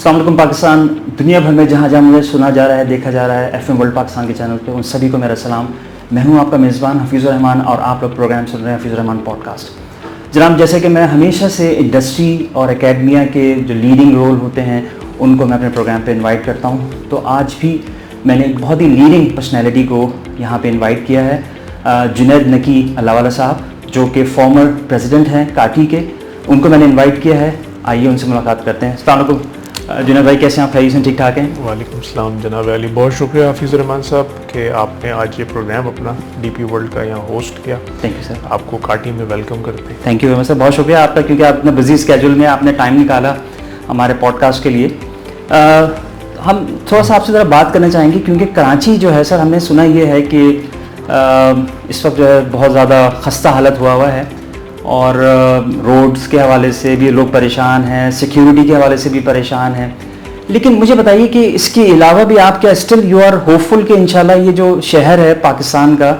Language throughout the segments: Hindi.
अस्सलाम वालेकुम पाकिस्तान। दुनिया भर में जहाँ जहाँ मुझे सुना जा रहा है, देखा जा रहा है FM वर्ल्ड पाकिस्तान के चैनल पे, उन सभी को मेरा सलाम। मैं हूँ आपका मेज़बान हफीज़ुर रहमान और आप लोग प्रोग्राम सुन रहे हैं हफीज़ुर रहमान पॉडकास्ट। जनाब, जैसे कि मैं हमेशा से इंडस्ट्री और एकेडमिया के जो लीडिंग रोल होते हैं उनको मैं अपने प्रोग्राम पे इनवाइट करता हूँ, तो आज भी मैंने एक बहुत ही लीडिंग पर्सनैलिटी को यहाँ पे इनवाइट किया है। जुनैद नकी अल्लाहवाला साहब, जो कि फॉर्मर प्रेसिडेंट हैं काटी के, उनको मैंने इनवाइट किया है। आइए उनसे मुलाकात करते हैं। अस्सलाम वालेकुम जुनैद भाई, कैसे हैं आप? खैरियत से ठीक ठाक हैं? वालेकुम सलाम जनाब अली, बहुत शुक्रिया हफीज़ुर रहमान साहब कि आपने आज ये प्रोग्राम अपना DP वर्ल्ड का यहाँ होस्ट किया। Thank you sir. आपको काटी में वेलकम करते हैं। Thank you very much sir, बहुत शुक्रिया आपका, क्योंकि आप अपने बिजी स्केड्यूल में आपने टाइम निकाला हमारे पॉडकास्ट के लिए। हम थोड़ा सा आपसे ज़रा बात करना चाहेंगे, क्योंकि कराची जो है सर, हमने सुना ये है कि इस वक्त जो है बहुत ज़्यादा खस्ता हालत हुआ है और रोड्स के हवाले से भी लोग परेशान हैं, सिक्योरिटी के हवाले से भी परेशान हैं। लेकिन मुझे बताइए कि इसके अलावा भी आप क्या स्टिल यू आर होपफुल कि इंशाल्लाह ये जो शहर है पाकिस्तान का,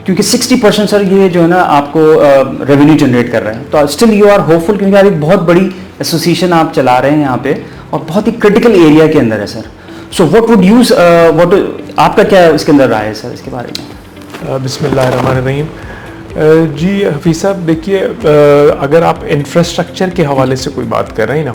क्योंकि 60% सर ये जो है ना आपको रेवेन्यू जनरेट कर रहे हैं, तो स्टिल यू आर होपफुल, क्योंकि आप एक बहुत बड़ी एसोसिएशन आप चला रहे हैं यहाँ पे और बहुत ही क्रिटिकल एरिया के अंदर है sir. So what would use आपका क्या इसके अंदर राय है सर इसके बारे में? बिस्मिल्लाहिर्रहमानिर्रहीम। जी हफीज़ साहब, देखिए, अगर आप इंफ्रास्ट्रक्चर के हवाले से कोई बात कर रहे हैं ना,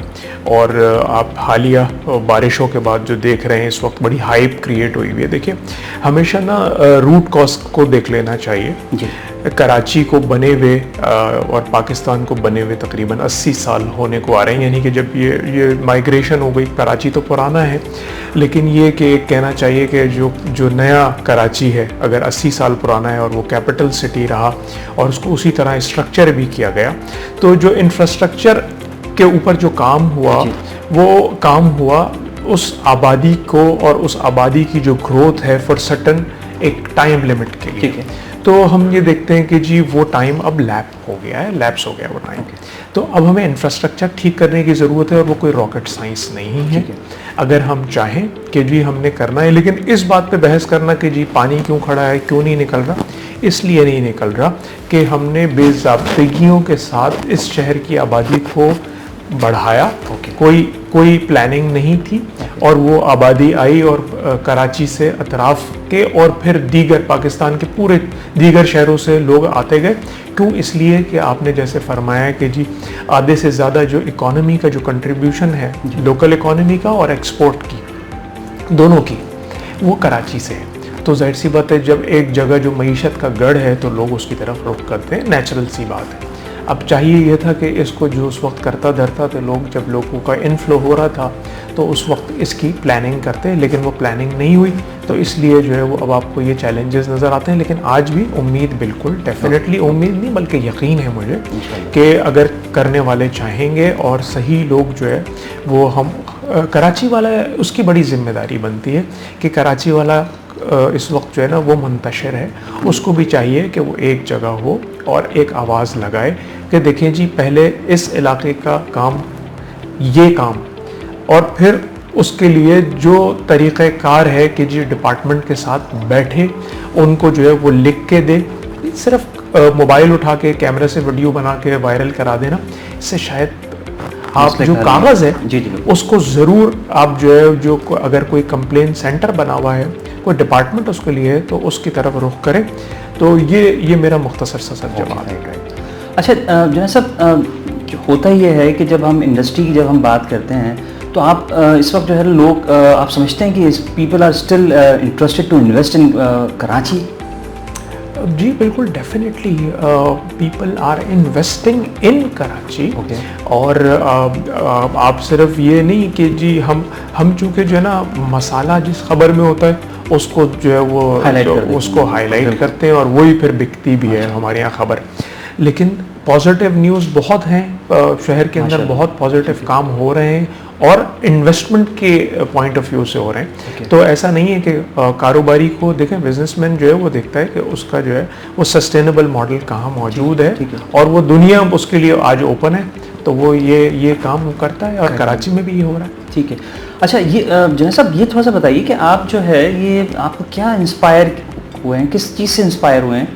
और आप हालिया बारिशों के बाद जो देख रहे हैं इस वक्त बड़ी हाइप क्रिएट हुई है, देखिए हमेशा ना रूट कॉज को देख लेना चाहिए जी। कराची को बने हुए और पाकिस्तान को बने हुए तकरीबन 80 साल होने को आ रहे हैं, यानी कि जब ये माइग्रेशन हो गई। कराची तो पुराना है, लेकिन ये कि कहना चाहिए कि जो नया कराची है, अगर 80 साल पुराना है और वो कैपिटल सिटी रहा और उसको उसी तरह स्ट्रक्चर भी किया गया, तो जो इंफ्रास्ट्रक्चर के ऊपर जो काम हुआ वो काम हुआ उस आबादी को और उस आबादी की जो ग्रोथ है फॉर सर्टन एक टाइम लिमिट के लिए। ठीक है, तो हम ये देखते हैं कि जी वो टाइम अब लैप्स हो गया वो टाइम। तो अब हमें इंफ्रास्ट्रक्चर ठीक करने की ज़रूरत है और वो कोई रॉकेट साइंस नहीं है। अगर हम चाहें कि जी हमने करना है, लेकिन इस बात पे बहस करना कि जी पानी क्यों खड़ा है, क्यों नहीं निकल रहा, इसलिए नहीं निकल रहा कि हमने बेज़ाब्तिगियों के साथ इस शहर की आबादी को बढ़ाया। कोई प्लानिंग नहीं थी और वो आबादी आई और कराची से अतराफ़ के और फिर दीगर पाकिस्तान के पूरे दीगर शहरों से लोग आते गए। क्यों? इसलिए कि आपने जैसे फरमाया कि जी आधे से ज़्यादा जो इकॉनमी का जो कंट्रीब्यूशन है, लोकल इकॉनमी का और एक्सपोर्ट की, दोनों की, वो कराची से है। तो जाहिर सी बात है, जब एक जगह जो मईशत का गढ़ है तो लोग उसकी तरफ रुख करते हैं, नेचुरल सी बात है। अब चाहिए यह था कि इसको जो उस वक्त करता धरता थे लोग, जब लोगों का इनफ्लो हो रहा था तो उस वक्त इसकी प्लानिंग करते, लेकिन वो प्लानिंग नहीं हुई, तो इसलिए जो है वो अब आपको ये चैलेंजेस नज़र आते हैं। लेकिन आज भी उम्मीद, बिल्कुल डेफिनेटली उम्मीद नहीं बल्कि यकीन है मुझे कि अगर करने वाले चाहेंगे और सही लोग जो है वो हम कराची वाला, उसकी बड़ी जिम्मेदारी बनती है कि कराची वाला इस वक्त जो है ना वो मुंतशिर है, उसको भी चाहिए कि वो एक जगह हो और एक आवाज़ लगाए कि देखें जी पहले इस इलाके का काम, ये काम, और फिर उसके लिए जो तरीक़ेकार है कि जी डिपार्टमेंट के साथ बैठे, उनको जो है वो लिख के दे। सिर्फ मोबाइल उठा के कैमरे से वीडियो बना के वायरल करा देना, इससे शायद आप जो कागज़ है उसको ज़रूर आप जो है, जो अगर कोई कंप्लेन सेंटर बना हुआ है, कोई डिपार्टमेंट उसके लिए है, तो उसकी तरफ रुख करें। तो ये मेरा मुख्तसर सा सर जवाब है। अच्छा जो सब होता ये है कि जब हम इंडस्ट्री की जब हम बात करते हैं, तो आप इस वक्त जो है लोग आप समझते हैं कि people are still interested to invest in Karachi? जी बिल्कुल, definitely people are investing in Karachi. और आप सिर्फ ये नहीं कि जी हम चूँकि जो है ना मसाला जिस खबर में होता है उसको जो है वो उसको हाईलाइट करते हैं और वही फिर बिकती भी है हमारे यहाँ खबर। लेकिन पॉजिटिव न्यूज़ बहुत हैं, शहर के अंदर बहुत पॉजिटिव काम हो रहे हैं और इन्वेस्टमेंट के पॉइंट ऑफ व्यू से हो रहे हैं। तो ऐसा नहीं है कि कारोबारी को देखें, बिजनेसमैन जो है वो देखता है कि उसका जो है वो सस्टेनेबल मॉडल कहाँ मौजूद है और वो दुनिया उसके लिए आज ओपन है, तो वो ये काम करता है और कराची में भी ये हो रहा है। ठीक है। अच्छा, ये जो साहब ये थोड़ा सा बताइए कि आप जो है ये आपको क्या इंस्पायर हुए हैं, किस चीज़ से इंस्पायर हुए हैं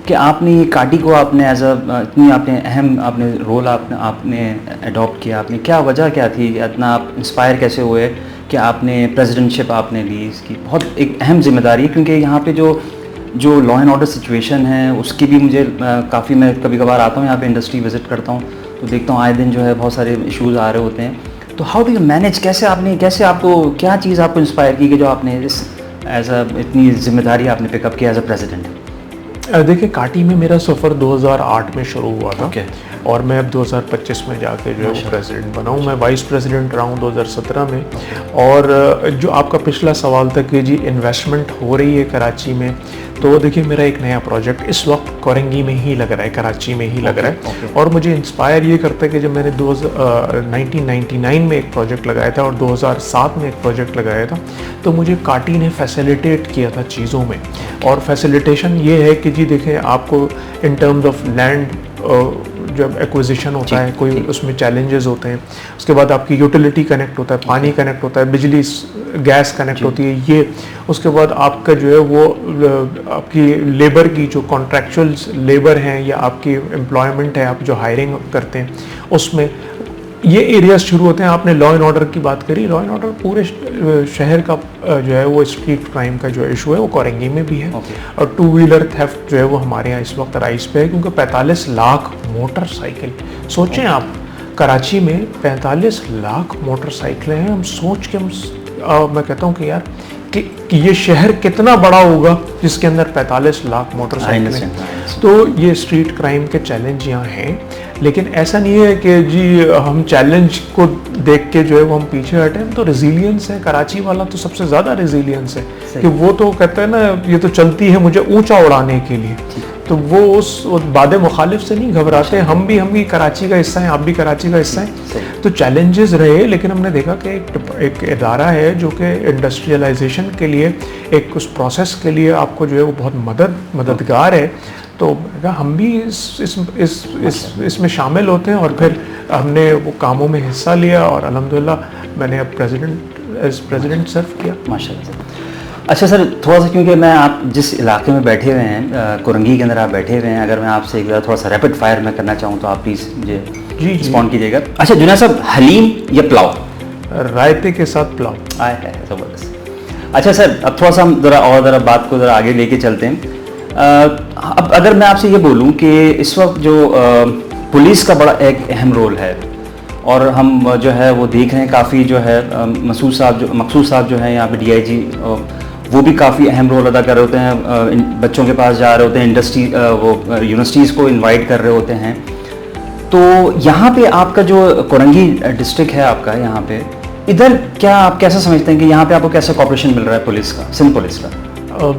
कि आपने ये काटी को आपने एज अ इतनी आपने अहम आपने रोल आपने अडॉप्ट किया, आपने क्या वजह क्या थी, इतना आप इंस्पायर कैसे हुए कि आपने प्रेसिडेंटशिप आपने ली? इसकी बहुत एक अहम जिम्मेदारी है, क्योंकि यहाँ पे जो लॉ एंड ऑर्डर सिचुएशन है उसकी भी मुझे काफ़ी, मैं कभी कभार आता हूँ यहाँ पे इंडस्ट्री विजिट करता हूँ तो देखता हूँ आए दिन जो है बहुत सारे इश्यूज़ आ रहे होते हैं। तो हाउ डू यू मैनेज, कैसे आपको क्या चीज़ आपको इंस्पायर की कि जो आपने इस एज अ इतनी जिम्मेदारी आपने पिकअप किया एज अ प्रेसिडेंट? देखिए, काटी में मेरा सफ़र 2008 में शुरू हुआ था। Okay. और मैं अब 2025 में जाके जो है वो प्रेसिडेंट बना हूँ। मैं वाइस प्रेसिडेंट रहा हूँ 2017 में। और जो आपका पिछला सवाल था कि जी इन्वेस्टमेंट हो रही है कराची में, तो देखिए मेरा एक नया प्रोजेक्ट इस वक्त कोरंगी में ही लग रहा है, कराची में ही लग रहा है। और मुझे इंस्पायर ये करता है कि जब मैंने 1999 में एक प्रोजेक्ट लगाया था और 2007 में एक प्रोजेक्ट लगाया था, तो मुझे काटी ने फैसिलिटेट किया था चीज़ों में। और फैसिलिटेशन ये है कि जी देखें, आपको इन टर्म्स ऑफ लैंड जब एक्विजिशन होता है, कोई उसमें चैलेंजेस होते हैं, उसके बाद आपकी यूटिलिटी कनेक्ट होता है, पानी कनेक्ट होता है, बिजली गैस कनेक्ट होती है, ये उसके बाद आपका जो है वो आपकी लेबर की जो कॉन्ट्रैक्चुअल लेबर हैं या आपकी एम्प्लॉयमेंट है, आप जो हायरिंग करते हैं, उसमें ये एरियाज शुरू होते हैं। आपने लॉ एंड ऑर्डर की बात करी, लॉ एंड ऑर्डर पूरे शहर का जो है वो स्ट्रीट क्राइम का जो इशू है वो कोरंगी में भी है। और टू व्हीलर थेफ्ट जो है वो हमारे यहाँ इस वक्त राइज पे है, क्योंकि 45 लाख मोटरसाइकिल, सोचें आप, कराची में 45 लाख मोटरसाइकिलें हैं। हम सोच के मैं कहता हूँ कि यार कि ये शहर कितना बड़ा होगा जिसके अंदर 45 लाख मोटरसाइकिलें। तो ये स्ट्रीट क्राइम के चैलेंज यहाँ हैं, लेकिन ऐसा नहीं है कि जी हम चैलेंज को देख के जो है वो हम पीछे हटे। तो रेजिलियंस है, कराची वाला तो सबसे ज़्यादा रेजिलियंस है कि वो तो कहता है ना, ये तो चलती है मुझे ऊंचा उड़ाने के लिए, तो वो उस बादे मुखालिफ से नहीं घबराते। हम भी कराची का हिस्सा हैं, आप भी कराची का हिस्सा हैं। तो चैलेंजेस रहे, लेकिन हमने देखा कि एक इदारा है जो कि इंडस्ट्रियलाइजेशन के लिए, एक उस प्रोसेस के लिए आपको जो है वो बहुत मददगार है। तो हम भी इसमें शामिल होते हैं और फिर हमने वो कामों में हिस्सा लिया और अल्हम्दुलिल्लाह मैंने अब प्रेसिडेंट सर्व किया। माशाल्लाह। अच्छा सर, थोड़ा सा, क्योंकि मैं आप जिस इलाके में बैठे हुए हैं, कोरंगी के अंदर आप बैठे हुए हैं, अगर मैं आपसे एक बार थोड़ा सा रैपिड फायर में करना चाहूँ तो आप प्लीज़ मुझे रिस्पॉन्ड कीजिएगा। अच्छा जुनैद साहब, हलीम या पुलाव? रायते के साथ पुलाव। आए है, ज़बरदस्त। अच्छा सर, अब थोड़ा सा हम ज़रा बात को ज़रा आगे लेके चलते हैं। अब अगर मैं आपसे ये बोलूं कि इस वक्त जो पुलिस का बड़ा एक अहम रोल है, और हम जो है वो देख रहे हैं काफ़ी जो है मकसूद साहब जो है यहाँ पे DIG, वो भी काफ़ी अहम रोल अदा कर रहे होते हैं, बच्चों के पास जा रहे होते हैं, यूनिवर्सिटीज़ को इनवाइट कर रहे होते हैं। तो यहाँ पे आपका जो कोरंगी डिस्ट्रिक्ट है आपका, यहाँ पे इधर क्या आप कैसा समझते हैं कि यहाँ पे आपको कैसा कॉपरेशन मिल रहा है पुलिस का, सिंध पुलिस का?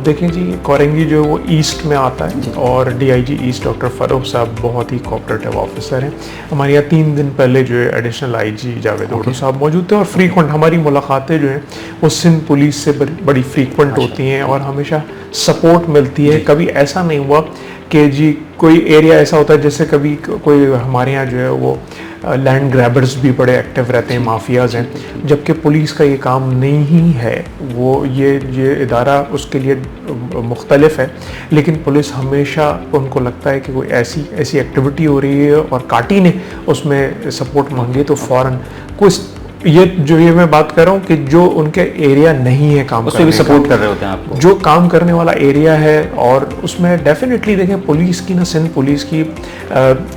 देखिए जी, कोरंगी जो वो ईस्ट में आता है और DIG ईस्ट डॉक्टर फ़रूख साहब बहुत ही कोऑपरेटिव ऑफिसर हैं। हमारे यहाँ 3 दिन पहले जो है एडिशनल IG जावेद ओडू साहब मौजूद थे और फ्रीक्वेंट हमारी मुलाकातें जो हैं वो सिंध पुलिस से बड़ी फ्रीक्वेंट होती हैं और हमेशा सपोर्ट मिलती है। कभी ऐसा नहीं हुआ कि जी कोई एरिया ऐसा होता है जैसे कभी कोई हमारे यहाँ जो है वो लैंड ग्रैबर्स भी बड़े एक्टिव रहते हैं, माफियाज हैं, जबकि पुलिस का ये काम नहीं है। वो ये इदारा उसके लिए मुख्तलिफ है, लेकिन पुलिस हमेशा उनको लगता है कि कोई ऐसी एक्टिविटी हो रही है और काटी ने उसमें सपोर्ट मांगी तो फ़ौरन कुछ ये मैं बात कर रहा हूँ कि जो उनके एरिया नहीं है काम उसमें भी सपोर्ट कर रहे होते हैं आपको, जो काम करने वाला एरिया है। और उसमें डेफिनेटली देखें पुलिस की ना, सिंध पुलिस की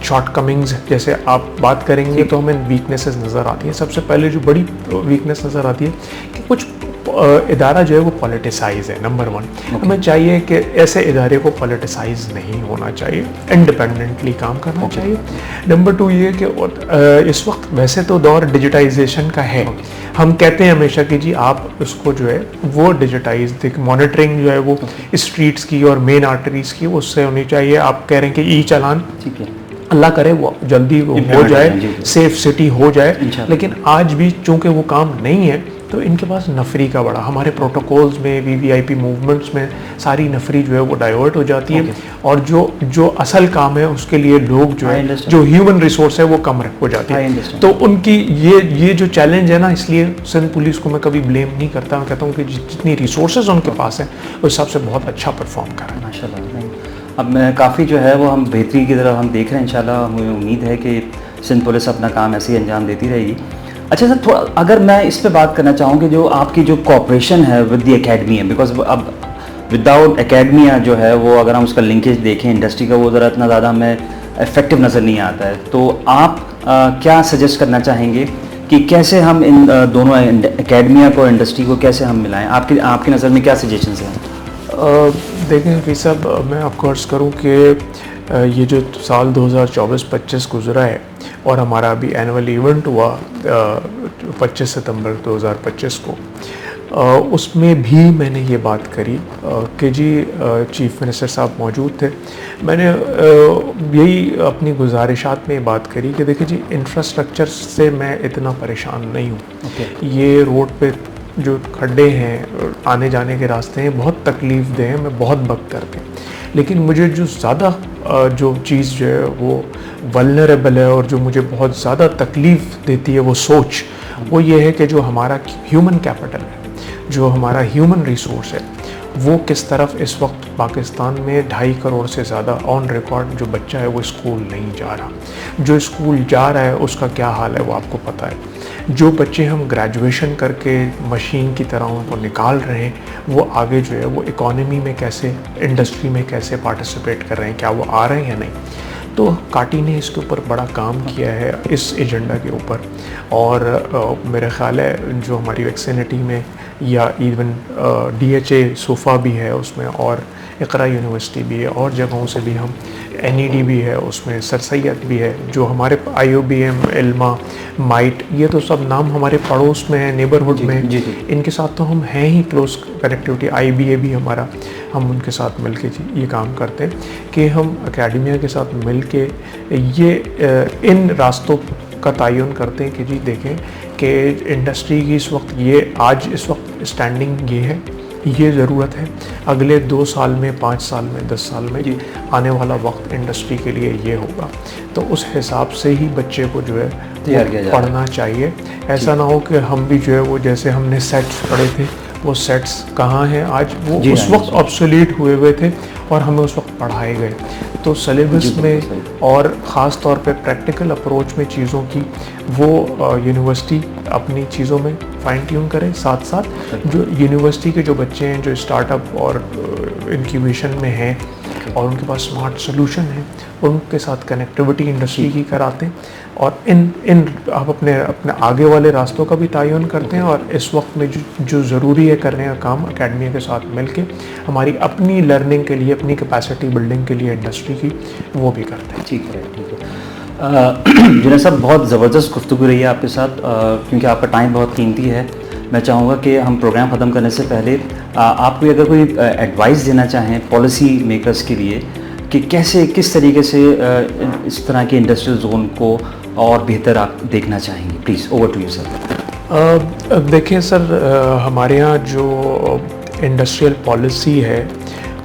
शॉर्टकमिंग्स जैसे आप बात करेंगे तो हमें वीकनेसेस नज़र आती हैं। सबसे पहले जो बड़ी वीकनेस नज़र आती है कि कुछ इदारा जो है वो पॉलिटिसाइज है। नंबर 1 हमें चाहिए कि ऐसे इदारे को पॉलिटिसाइज नहीं होना चाहिए, इंडिपेंडेंटली काम करना चाहिए। नंबर 2 ये कि इस वक्त वैसे तो दौर डिजिटाइजेशन का है, हम कहते हैं हमेशा कि जी आप उसको जो है वो डिजिटाइज मॉनिटरिंग जो है वो स्ट्रीट्स की और मेन आर्टरीज की उससे होनी चाहिए। आप कह रहे हैं कि चालान, ठीक है, अल्लाह करे वो जल्दी हो जाए, सेफ सिटी हो जाए, लेकिन आज भी चूंकि वो काम नहीं है तो इनके पास नफरी का बड़ा, हमारे प्रोटोकॉल्स में VVIP मूवमेंट्स में सारी नफरी जो है वो डाइवर्ट हो जाती है और जो असल काम है उसके लिए लोग जो है, जो ह्यूमन रिसोर्स है वो कम हो जाती है। तो उनकी ये जो चैलेंज है ना, इसलिए सिंध पुलिस को मैं कभी ब्लेम नहीं करता। मैं कहता हूँ कि जितनी रिसोर्सेज उनके पास हैं उस हिसाब से बहुत अच्छा परफॉर्म कर रहा है। माशाल्लाह। अब मैं काफ़ी जो है वो हम बेहतरी की तरफ हम देख रहे हैं। इंशाल्लाह हमें उम्मीद है कि सिंध पुलिस अपना काम ऐसे ही अंजाम देती रहेगी। अच्छा सर, थोड़ा अगर मैं इस पे बात करना चाहूँ कि जो आपकी जो कोऑपरेशन है विद द एकेडमी है, बिकॉज अब विदाउट एकेडमिया जो है वो अगर हम उसका लिंकेज देखें इंडस्ट्री का, वो ज़रा इतना ज़्यादा हमें इफेक्टिव नज़र नहीं आता है। तो आप क्या सजेस्ट करना चाहेंगे कि कैसे हम इन दोनों एकेडमिया को इंडस्ट्री को कैसे हम मिलाएं? आपकी नज़र में क्या सजेशंस हैं? देखें हफीज़ साहब, मैं आपको अर्ज़ करूँ कि ये जो साल 2024-25 गुजरा है और हमारा अभी एनुअल इवेंट हुआ 25 सितंबर 2025 को, उसमें भी मैंने ये बात करी कि जी चीफ मिनिस्टर साहब मौजूद थे। मैंने यही अपनी गुजारिशात में बात करी कि देखिए जी, इंफ्रास्ट्रक्चर से मैं इतना परेशान नहीं हूँ। ये रोड पे जो खड्डे हैं, आने जाने के रास्ते हैं, बहुत तकलीफ़ दे हैं, मैं बहुत वक्त करके, लेकिन मुझे जो ज़्यादा जो चीज़ जो है वो वल्नरेबल है और जो मुझे बहुत ज़्यादा तकलीफ़ देती है वो सोच, वो ये है कि जो हमारा ह्यूमन कैपिटल है, जो हमारा ह्यूमन रिसोर्स है, वो किस तरफ इस वक्त पाकिस्तान में 2.5 करोड़ से ज़्यादा ऑन रिकॉर्ड जो बच्चा है वो स्कूल नहीं जा रहा। जो स्कूल जा रहा है उसका क्या हाल है वो आपको पता है। जो बच्चे हम ग्रेजुएशन करके मशीन की तरह उनको निकाल रहे हैं, वो आगे जो है वो इकॉनमी में कैसे, इंडस्ट्री में कैसे पार्टिसिपेट कर रहे हैं, क्या वो आ रहे हैं या नहीं। तो काटी ने इसके ऊपर बड़ा काम किया है इस एजेंडा के ऊपर, और मेरा ख्याल है जो हमारी वैक्सीनिटी में या इवन DHA सोफ़ा भी है उसमें, और इक़रा यूनिवर्सिटी भी है, और जगहों से भी हम NED भी है उसमें, सर सैयद भी है, जो हमारे IOBM, इल्मा, माइट, ये तो सब नाम हमारे पड़ोस में है, नेबरहुड में, इनके साथ तो हम हैं ही क्लोज कनेक्टिविटी। IBA भी हमारा, हम उनके साथ मिलके ये काम करते हैं कि हम एकेडमिया के साथ मिलके ये इन रास्तों का तयन करते हैं कि जी देखें कि इंडस्ट्री की इस वक्त इस वक्त स्टैंडिंग ये है, ये ज़रूरत है, अगले 2 साल में, 5 साल में, 10 साल में आने वाला वक्त इंडस्ट्री के लिए ये होगा। तो उस हिसाब से ही बच्चे को जो है पढ़ना चाहिए। ऐसा ना हो कि हम भी जो है वो, जैसे हमने सेट्स पढ़े थे, वो सेट्स कहाँ हैं आज, वो उस वक्त ऑब्सोलीट हुए थे और हमें उस वक्त पढ़ाए गए। तो सिलेबस में और ख़ास तौर पे प्रैक्टिकल अप्रोच में चीज़ों की वो यूनिवर्सिटी अपनी चीज़ों में फाइन ट्यून करे। साथ साथ जो यूनिवर्सिटी के जो बच्चे हैं जो स्टार्टअप और इंक्यूबेशन में हैं और उनके पास स्मार्ट सोल्यूशन है, उनके साथ कनेक्टिविटी इंडस्ट्री की कराते हैं, और इन आप अपने आगे वाले रास्तों का भी तयन करते हैं। और इस वक्त में जो ज़रूरी है करने का काम एकेडमी के साथ मिलके हमारी अपनी लर्निंग के लिए, अपनी कैपेसिटी बिल्डिंग के लिए इंडस्ट्री की, वो भी करते हैं। ठीक है, ठीक है। जुनैद साहब, बहुत ज़बरदस्त गुफ्तगू रही है आपके साथ, क्योंकि आपका टाइम बहुत कीमती है। मैं चाहूँगा कि हम प्रोग्राम ख़त्म करने से पहले आप अगर कोई एडवाइस देना चाहें पॉलिसी मेकर्स के लिए कि कैसे, किस तरीके से इस तरह के इंडस्ट्रियल जोन को और बेहतर आप देखना चाहेंगे, please over to you sir. देखिए सर, हमारे यहाँ जो इंडस्ट्रियल पॉलिसी है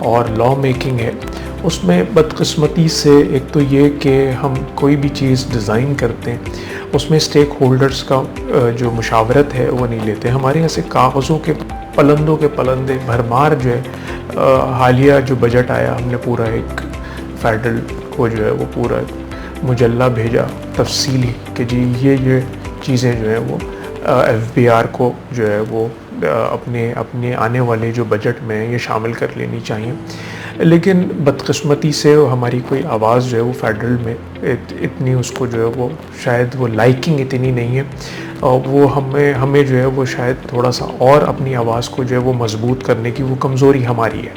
और लॉ मेकिंग है, उसमें बदकिस्मती से एक तो ये कि हम कोई भी चीज़ डिज़ाइन करते हैं उसमें स्टेक होल्डर्स का जो मुशावरत है वो नहीं लेते। हमारे यहाँ से कागज़ों के पलंदों के पलंदे भरमार जो है, हालिया जो बजट आया, हमने पूरा एक फेडरल को जो है वो पूरा मुजल्ला भेजा तफसीली कि जी ये चीज़ें जो है वो FBR को जो है वो अपने आने वाले जो बजट में ये शामिल कर लेनी चाहिए। लेकिन बदकिस्मती से हमारी कोई आवाज़ जो है वो फेडरल में इतनी उसको जो है वो शायद वो लाइकिंग इतनी नहीं है, और वो हमें जो है वो शायद थोड़ा सा और अपनी आवाज़ को जो है वो मजबूत करने की वो कमज़ोरी हमारी है।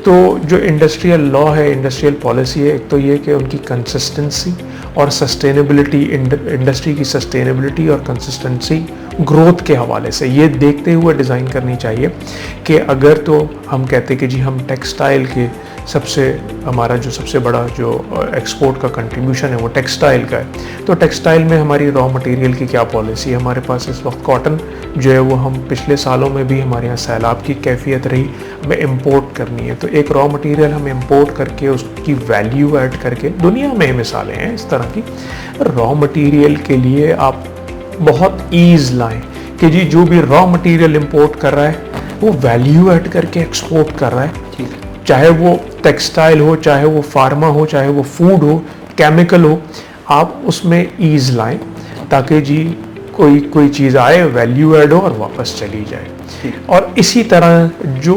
तो जो इंडस्ट्रियल लॉ है, इंडस्ट्रियल पॉलिसी है, एक तो ये कि उनकी कंसिस्टेंसी और सस्टेनेबिलिटी, इंडस्ट्री की सस्टेनेबिलिटी और कंसिस्टेंसी ग्रोथ के हवाले से ये देखते हुए डिज़ाइन करनी चाहिए कि अगर तो हम कहते कि जी हम टेक्सटाइल के हमारा जो सबसे बड़ा जो एक्सपोर्ट का कंट्रीब्यूशन है वो टेक्सटाइल का है, तो टेक्सटाइल में हमारी रॉ मटेरियल की क्या पॉलिसी है। हमारे पास इस वक्त कॉटन जो है वो हम पिछले सालों में भी हमारे यहाँ सैलाब की कैफियत रही, हमें इम्पोर्ट करनी है। तो एक रॉ मटेरियल हम इम्पोर्ट करके उसकी वैल्यू ऐड करके, दुनिया में मिसालें हैं इस तरह की, रॉ मटेरियल के लिए आप बहुत ईज़ लाएँ कि जी जो भी रॉ मटेरियल इम्पोर्ट कर रहा है वो वैल्यू ऐड करके एक्सपोर्ट कर रहा है, चाहे वो टेक्सटाइल हो, चाहे वो फार्मा हो, चाहे वो फूड हो, केमिकल हो, आप उसमें ईज लाएं ताकि जी कोई चीज़ आए, वैल्यू ऐड हो और वापस चली जाए। और इसी तरह जो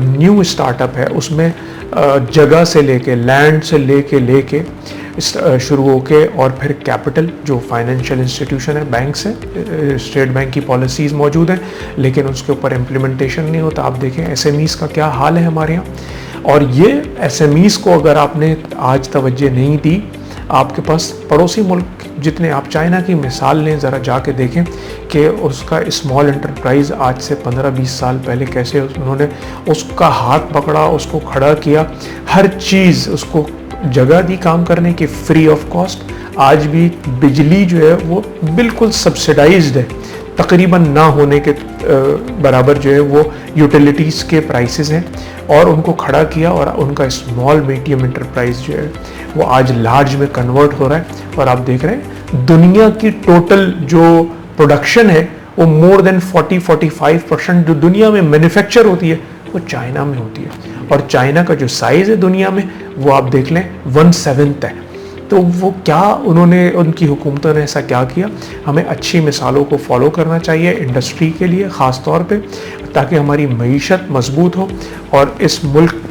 न्यू स्टार्टअप है उसमें जगह से लेके, लैंड से लेके शुरू होके और फिर कैपिटल, जो फाइनेंशियल इंस्टीट्यूशन है, बैंक से, स्टेट बैंक की पॉलिसीज़ मौजूद हैं लेकिन उसके ऊपर इम्प्लीमेंटेशन नहीं होता। आप देखें एसएमईज़ का क्या हाल है हमारे यहाँ, और ये एसएमईज़ को अगर आपने आज तवज्जो नहीं दी, आपके पास पड़ोसी मुल्क जितने, आप चाइना की मिसाल लें, ज़रा जाके देखें कि उसका स्मॉल एंटरप्राइज आज से 15-20 साल पहले कैसे उन्होंने उसका हाथ पकड़ा, उसको खड़ा किया, हर चीज़ उसको जगह दी काम करने की, फ्री ऑफ कॉस्ट। आज भी बिजली जो है वो बिल्कुल सब्सिडाइज्ड है, तकरीबन ना होने के बराबर जो है वो यूटिलिटीज़ के प्राइसेस हैं, और उनको खड़ा किया और उनका स्मॉल मीडियम एंटरप्राइज जो है वो आज लार्ज में कन्वर्ट हो रहा है। और आप देख रहे हैं दुनिया की टोटल जो प्रोडक्शन है वो मोर देन 40-45% जो दुनिया में मैन्युफैक्चर होती है वो चाइना में होती है, और चाइना का जो साइज़ है दुनिया में वो आप देख लें 1/7 है। तो वो क्या उन्होंने, उनकी हुकूमतों ने ऐसा क्या किया? हमें अच्छी मिसालों को फॉलो करना चाहिए इंडस्ट्री के लिए ख़ास तौर पे, ताकि हमारी मईशत मजबूत हो और इस मुल्क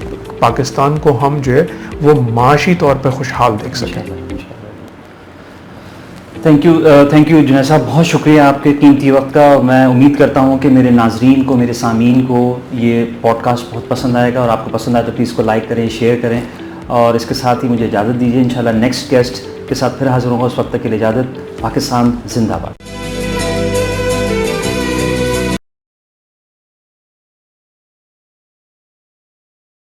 पाकिस्तान को हम जो है वो माशी तौर पे खुशहाल देख सकें। थैंक यू जुनैद साहब, बहुत शुक्रिया आपके कीमती वक्त का। मैं उम्मीद करता हूँ कि मेरे नाजरीन को, मेरे सामीन को ये पॉडकास्ट बहुत पसंद आएगा, और आपको पसंद आए तो प्लीज़ को लाइक करें, शेयर करें, और इसके साथ ही मुझे इजाज़त दीजिए। इंशाल्लाह नेक्स्ट गेस्ट के साथ फिर हाजिर होगा। उस वक्त तक के लिए इजाज़त। पाकिस्तान जिंदाबाद।